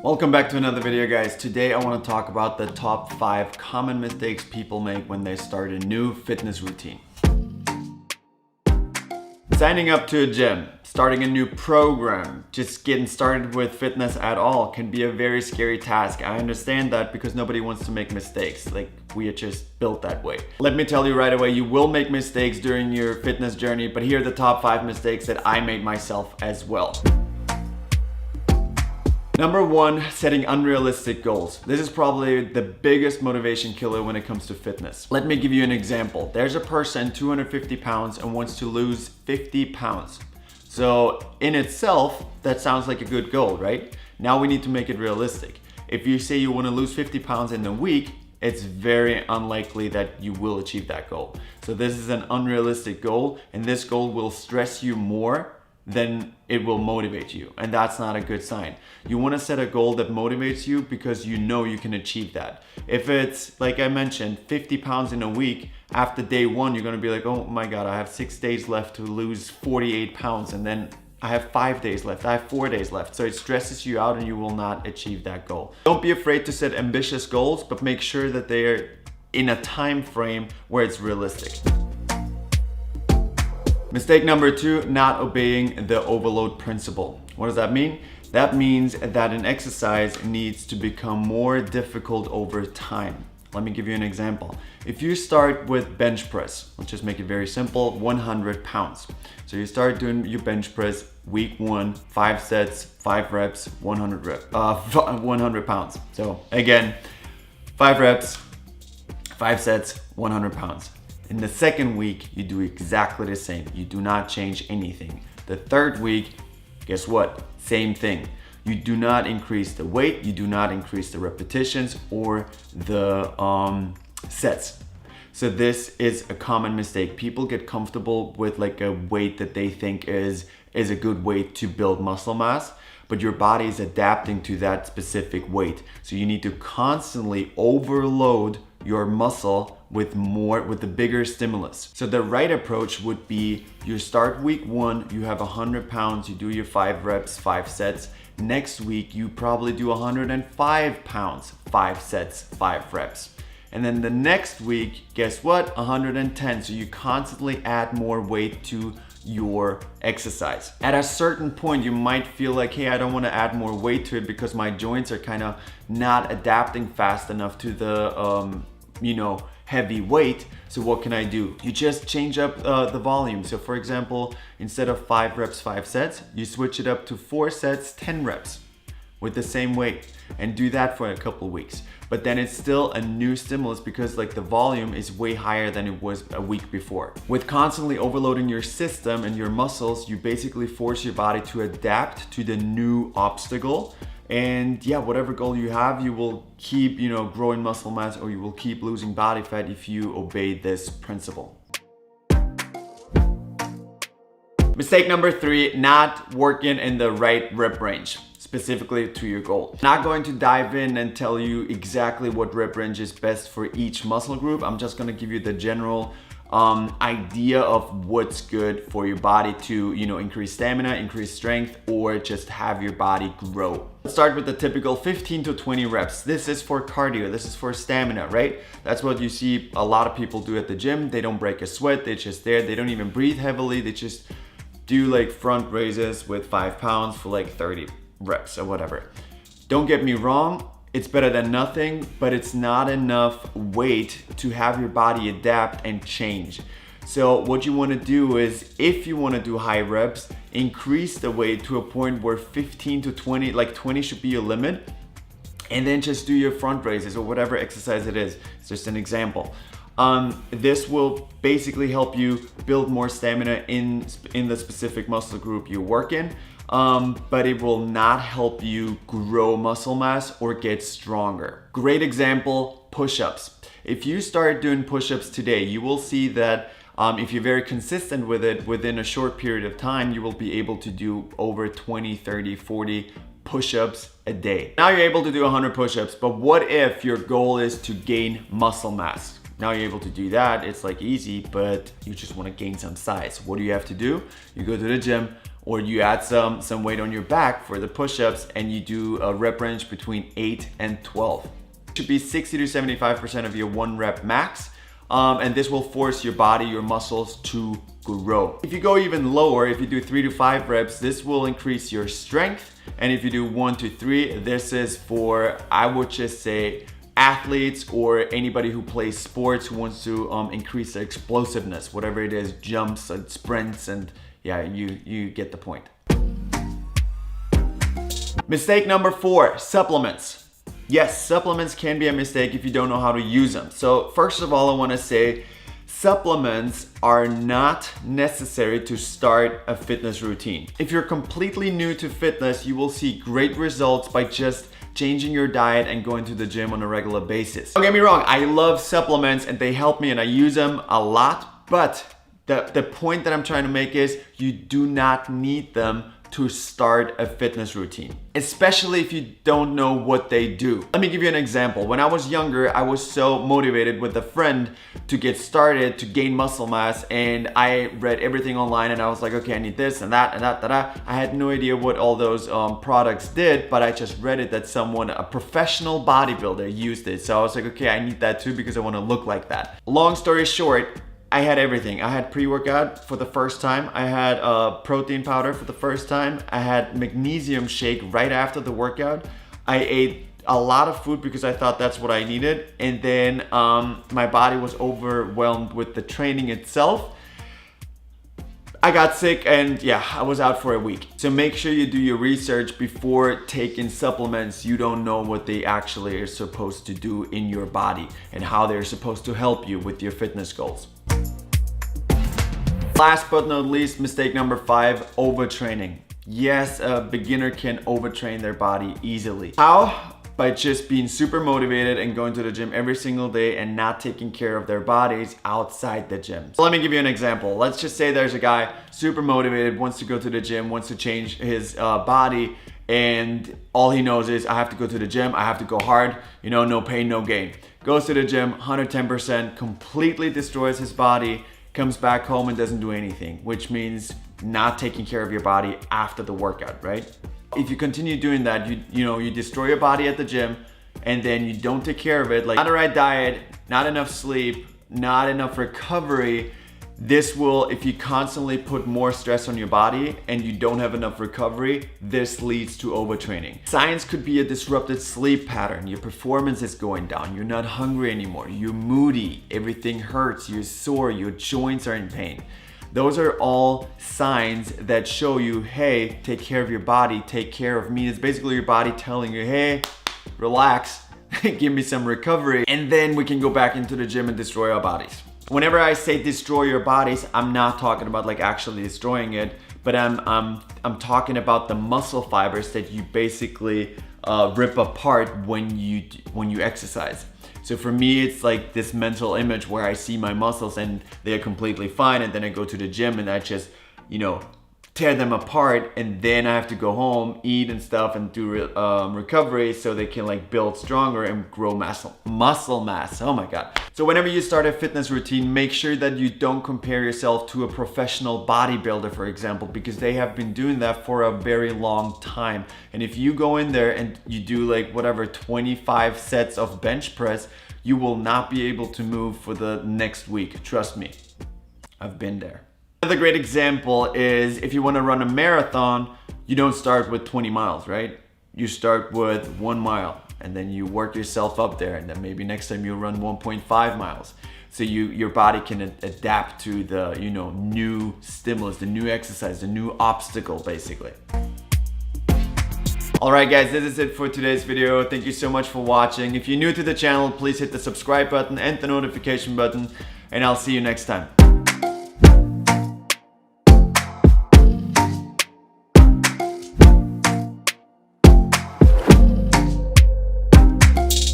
Welcome back to another video, guys. Today I want to talk about the top 5 common mistakes people make when they start a new fitness routine. Signing up to a gym, starting a new program, just getting started with fitness at all can be a very scary task. I understand that because nobody wants to make mistakes. Like, we are just built that way. Let me tell you right away, you will make mistakes during your fitness journey, but here are the top 5 mistakes that I made myself as well. Number 1, setting unrealistic goals. This is probably the biggest motivation killer when it comes to fitness. Let me give you an example. There's a person 250 pounds and wants to lose 50 pounds. So in itself, that sounds like a good goal, right? Now we need to make it realistic. If you say you want to lose 50 pounds in a week, it's very unlikely that you will achieve that goal. So this is an unrealistic goal, and this goal will stress you more then it will motivate you, and that's not a good sign. You want to set a goal that motivates you because you know you can achieve that. If it's, like I mentioned, 50 pounds in a week, after day 1 you're going to be like, oh my god, I have 6 days left to lose 48 pounds, and then I have 5 days left, I have 4 days left. So it stresses you out and you will not achieve that goal. Don't be afraid to set ambitious goals, but make sure that they are in a time frame where it's realistic. Mistake number 2, not obeying the overload principle. What does that mean? That means that an exercise needs to become more difficult over time. Let me give you an example. If you start with bench press, let's just make it very simple, 100 pounds. So you start doing your bench press week 1, 5 sets, 5 reps, 100 pounds. So again, 5 reps, 5 sets, 100 pounds. In the second week, you do exactly the same. You do not change anything. The third week, guess what? Same thing. You do not increase the weight, you do not increase the repetitions or the sets. So this is a common mistake. People get comfortable with like a weight that they think is a good weight to build muscle mass, but your body is adapting to that specific weight. So you need to constantly overload your muscle with the bigger stimulus. So the right approach would be you start week 1, you have 100 pounds, you do your 5 reps, 5 sets. Next week, you probably do 105 pounds, 5 sets, 5 reps. And then the next week, guess what? 110. So you constantly add more weight to your exercise. At a certain point, you might feel like, hey, I don't want to add more weight to it because my joints are kind of not adapting fast enough to the, heavy weight. So what can I do? You just change up the volume. So for example, instead of 5 reps, 5 sets, you switch it up to 4 sets, 10 reps with the same weight, and do that for a couple of weeks. But then it's still a new stimulus because like the volume is way higher than it was a week before. With constantly overloading your system and your muscles, you basically force your body to adapt to the new obstacle. And yeah, whatever goal you have, you will keep, growing muscle mass, or you will keep losing body fat if you obey this principle. Mistake number 3, not working in the right rep range, specifically to your goal. Not going to dive in and tell you exactly what rep range is best for each muscle group. I'm just gonna give you the general idea of what's good for your body to, increase stamina, increase strength, or just have your body grow. Let's start with the typical 15 to 20 reps. This is for cardio, this is for stamina, right? That's what you see a lot of people do at the gym. They don't break a sweat, they're just there. They don't even breathe heavily. They just do like front raises with 5 pounds for like 30 reps or whatever. Don't get me wrong, it's better than nothing, but it's not enough weight to have your body adapt and change. So what you want to do is, if you want to do high reps, increase the weight to a point where 15 to 20, like 20 should be your limit, and then just do your front raises or whatever exercise it is. It's just an example. This will basically help you build more stamina in the specific muscle group you work in. But it will not help you grow muscle mass or get stronger. Great example, push-ups. If you start doing push-ups today, you will see that if you're very consistent with it, within a short period of time, you will be able to do over 20, 30, 40 push-ups a day. Now you're able to do 100 push-ups, but what if your goal is to gain muscle mass? Now you're able to do that, it's like easy, but you just want to gain some size. What do you have to do? You go to the gym, or you add some weight on your back for the push-ups and you do a rep range between 8 and 12. It should be 60 to 75% of your 1 rep max. And this will force your body, your muscles to grow. If you go even lower, if you do 3 to 5 reps, this will increase your strength. And if you do 1 to 3, this is for, I would just say, athletes or anybody who plays sports who wants to increase their explosiveness, whatever it is, jumps and sprints, and yeah, you get the point. Mistake number 4, supplements. Yes, supplements can be a mistake if you don't know how to use them. So first of all, I want to say supplements are not necessary to start a fitness routine. If you're completely new to fitness, you will see great results by just changing your diet and going to the gym on a regular basis. Don't get me wrong, I love supplements and they help me and I use them a lot, but the point that I'm trying to make is you do not need them to start a fitness routine, especially if you don't know what they do. Let me give you an example. When I was younger, I was so motivated with a friend to get started, to gain muscle mass, and I read everything online and I was like, okay, I need this and that and that. I had no idea what all those products did, but I just read it that someone, a professional bodybuilder, used it. So I was like, okay, I need that too because I want to look like that. Long story short, I had everything. I had pre-workout for the first time. I had protein powder for the first time. I had magnesium shake right after the workout. I ate a lot of food because I thought that's what I needed. And then my body was overwhelmed with the training itself. I got sick and yeah, I was out for a week. So make sure you do your research before taking supplements. You don't know what they actually are supposed to do in your body and how they're supposed to help you with your fitness goals. Last but not least, mistake number 5, overtraining. Yes, a beginner can overtrain their body easily. How? By just being super motivated and going to the gym every single day and not taking care of their bodies outside the gym. So let me give you an example. Let's just say there's a guy super motivated, wants to go to the gym, wants to change his body, and all he knows is I have to go to the gym, I have to go hard, no pain, no gain. Goes to the gym, 110%, completely destroys his body, comes back home and doesn't do anything, which means not taking care of your body after the workout, right? If you continue doing that, you destroy your body at the gym and then you don't take care of it, like not the right diet, not enough sleep, not enough recovery. This will, if you constantly put more stress on your body and you don't have enough recovery, this leads to overtraining. Signs could be a disrupted sleep pattern. Your performance is going down. You're not hungry anymore. You're moody. Everything hurts. You're sore. Your joints are in pain. Those are all signs that show you, hey, take care of your body, take care of me. It's basically your body telling you, hey, relax, give me some recovery, and then we can go back into the gym and destroy our bodies. Whenever I say destroy your bodies, I'm not talking about like actually destroying it, but I'm talking about the muscle fibers that you basically rip apart when you exercise. So for me, it's like this mental image where I see my muscles and they're completely fine, and then I go to the gym and I just, tear them apart, and then I have to go home, eat and stuff, and do recovery so they can like build stronger and grow muscle mass. Oh my God. So whenever you start a fitness routine, make sure that you don't compare yourself to a professional bodybuilder, for example, because they have been doing that for a very long time. And if you go in there and you do like whatever 25 sets of bench press, you will not be able to move for the next week. Trust me, I've been there. Another great example is if you want to run a marathon, you don't start with 20 miles, right? You start with 1 mile and then you work yourself up there, and then maybe next time you run 1.5 miles. So your body can adapt to the new stimulus, the new exercise, the new obstacle basically. Alright guys, this is it for today's video. Thank you so much for watching. If you're new to the channel, please hit the subscribe button and the notification button, and I'll see you next time.